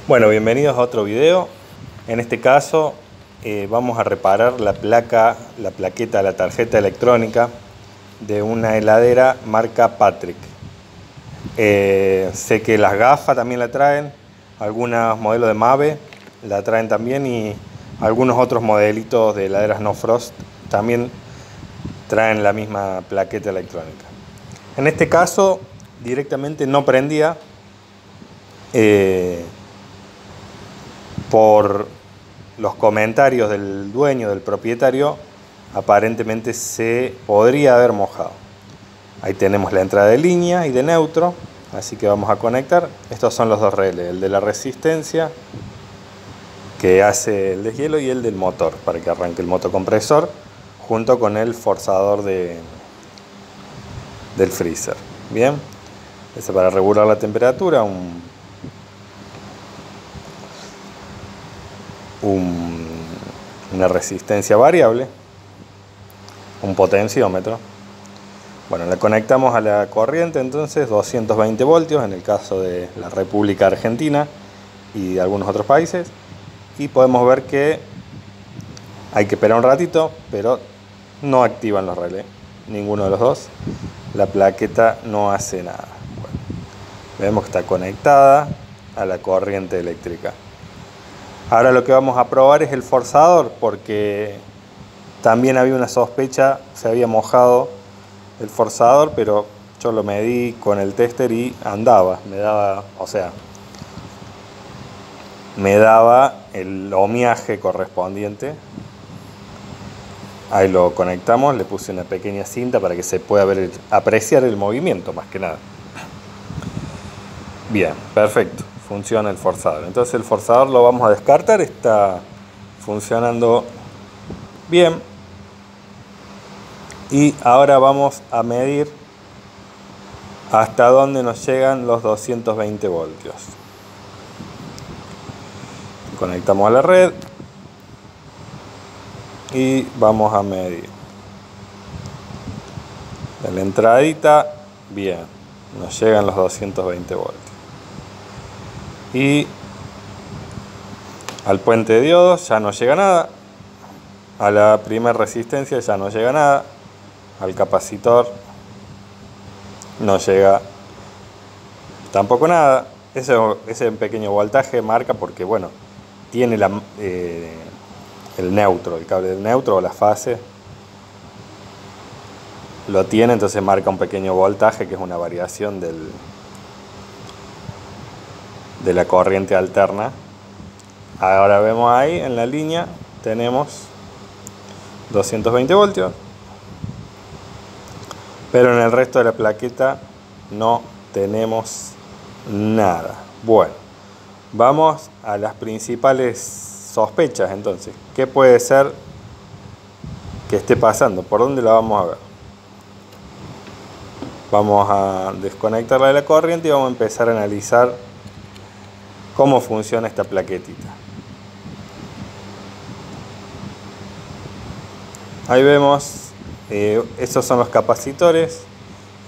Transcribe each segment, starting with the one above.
Bueno, bienvenidos a otro video. En este caso vamos a reparar la plaqueta, la tarjeta electrónica de una heladera marca Patrick. Sé que las gafas también la traen, algunos modelos de Mave la traen también y algunos otros modelitos de heladeras No Frost también traen la misma plaqueta electrónica. En este caso directamente no prendía. Por los comentarios del dueño, del propietario, aparentemente se podría haber mojado. Ahí tenemos la entrada de línea y de neutro, así que vamos a conectar. Estos son los dos relés, el de la resistencia que hace el deshielo y el del motor, para que arranque el motocompresor junto con el forzador del freezer. Bien, ese para regular la temperatura, una resistencia variable, un potenciómetro. Bueno, le conectamos a la corriente entonces 220 voltios en el caso de la República Argentina y de algunos otros países, y podemos ver que hay que esperar un ratito, pero no activan los relés, ninguno de los dos. La plaqueta no hace nada. Bueno, vemos que está conectada a la corriente eléctrica. Ahora lo que vamos a probar es el forzador, porque también había una sospecha, se había mojado el forzador, pero yo lo medí con el tester y andaba, me daba el ohmiaje correspondiente. Ahí lo conectamos, le puse una pequeña cinta para que se pueda apreciar el movimiento más que nada. Bien, perfecto. Funciona el forzador. Entonces el forzador lo vamos a descartar, está funcionando bien. Y ahora vamos a medir hasta dónde nos llegan los 220 voltios. Conectamos a la red y vamos a medir. En la entradita, bien, nos llegan los 220 voltios. Y al puente de diodos ya no llega nada, a la primera resistencia ya no llega nada, al capacitor no llega tampoco nada. Ese pequeño voltaje marca porque, bueno, tiene el neutro, el cable del neutro o la fase lo tiene, entonces marca un pequeño voltaje que es una variación de la corriente alterna. Ahora vemos ahí en la línea tenemos 220 voltios, pero en el resto de la plaqueta no tenemos nada. Bueno, vamos a las principales sospechas entonces. ¿Qué puede ser que esté pasando? ¿Por dónde la vamos a ver? Vamos a desconectarla de la corriente y vamos a empezar a analizar cómo funciona esta plaquetita. Ahí vemos, estos son los capacitores.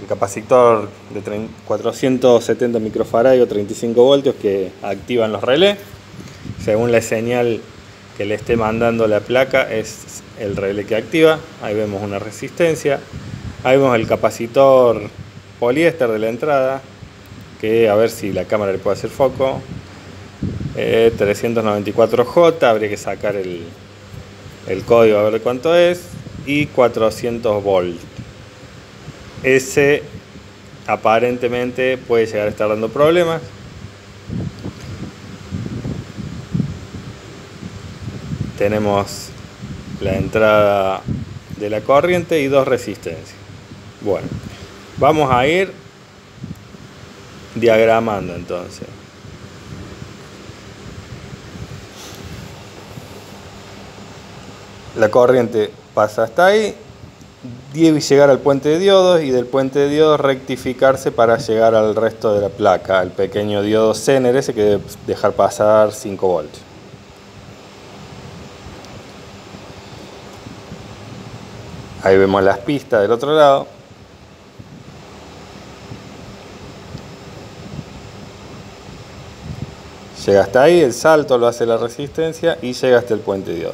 El capacitor de 470 microfarads o 35 voltios que activan los relés. Según la señal que le esté mandando la placa es el relé que activa. Ahí vemos una resistencia. Ahí vemos el capacitor poliéster de la entrada, que a ver si la cámara le puede hacer foco. 394J, habría que sacar el código a ver cuánto es, y 400 volts. Ese aparentemente puede llegar a estar dando problemas. Tenemos la entrada de la corriente y dos resistencias. Bueno, vamos a ir diagramando entonces. La corriente pasa hasta ahí, debe llegar al puente de diodos y del puente de diodos rectificarse para llegar al resto de la placa, el pequeño diodo Zener ese que debe dejar pasar 5 voltios. Ahí vemos las pistas del otro lado. Llega hasta ahí, el salto lo hace la resistencia y llega hasta el puente diodo.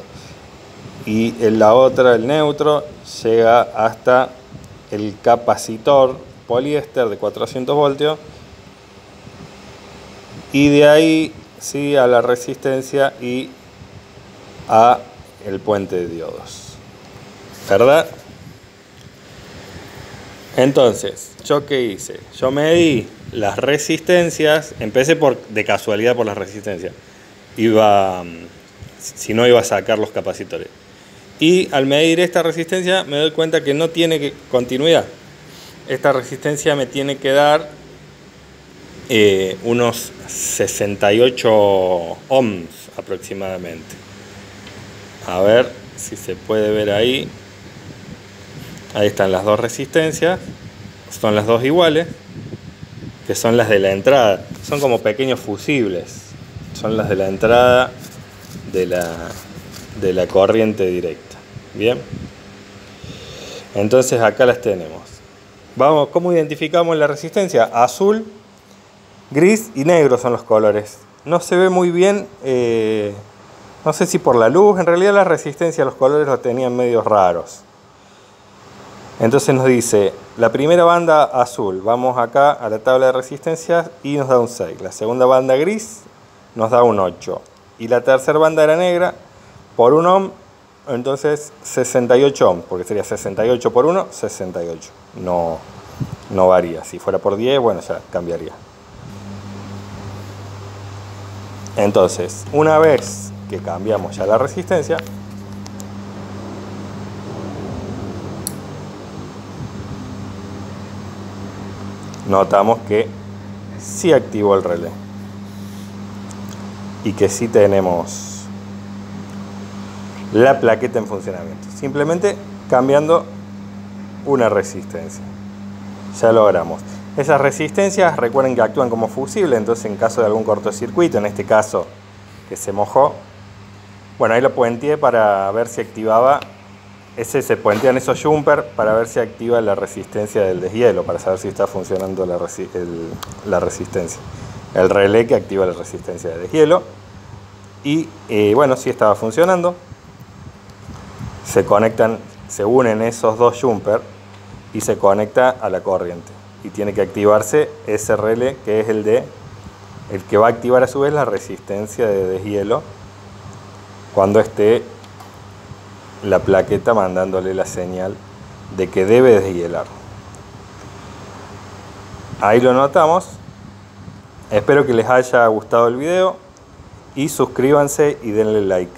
Y en la otra, el neutro, llega hasta el capacitor poliéster de 400 voltios. Y de ahí sí a la resistencia y a el puente de diodos. ¿Verdad? Entonces, ¿yo qué hice? Yo medí las resistencias, empecé de casualidad por las resistencias. Si no iba a sacar los capacitores. Y al medir esta resistencia me doy cuenta que no tiene continuidad. Esta resistencia me tiene que dar unos 68 ohms aproximadamente. A ver si se puede ver ahí. Ahí están las dos resistencias. Son las dos iguales, que son las de la entrada. Son como pequeños fusibles. Son las de la entrada de la corriente directa. Bien. Entonces acá las tenemos. Vamos, ¿cómo identificamos la resistencia? Azul, gris y negro son los colores. No se ve muy bien, no sé si por la luz. En realidad la resistencia, los colores los tenían medios raros. Entonces nos dice, la primera banda azul, vamos acá a la tabla de resistencias y nos da un 6. La segunda banda gris nos da un 8. Y la tercera banda era negra, por 1 ohm, entonces 68 ohms, porque sería 68 por 1, 68. No varía. Si fuera por 10, bueno, ya cambiaría. Entonces, una vez que cambiamos ya la resistencia, notamos que sí activó el relé y que sí tenemos la plaqueta en funcionamiento, simplemente cambiando una resistencia. Ya logramos. Esas resistencias, recuerden que actúan como fusible, entonces en caso de algún cortocircuito, en este caso que se mojó, bueno, ahí lo puenteé para ver si activaba. Se puentean esos jumpers para ver si activa la resistencia del deshielo, para saber si está funcionando la resistencia. El relé que activa la resistencia de deshielo. Y bueno, sí estaba funcionando. Se unen esos dos jumpers y se conecta a la corriente. Y tiene que activarse ese relé que es el que va a activar a su vez la resistencia de deshielo cuando esté la plaqueta mandándole la señal de que debe deshielar. Ahí lo notamos. Espero que les haya gustado el video y suscríbanse y denle like.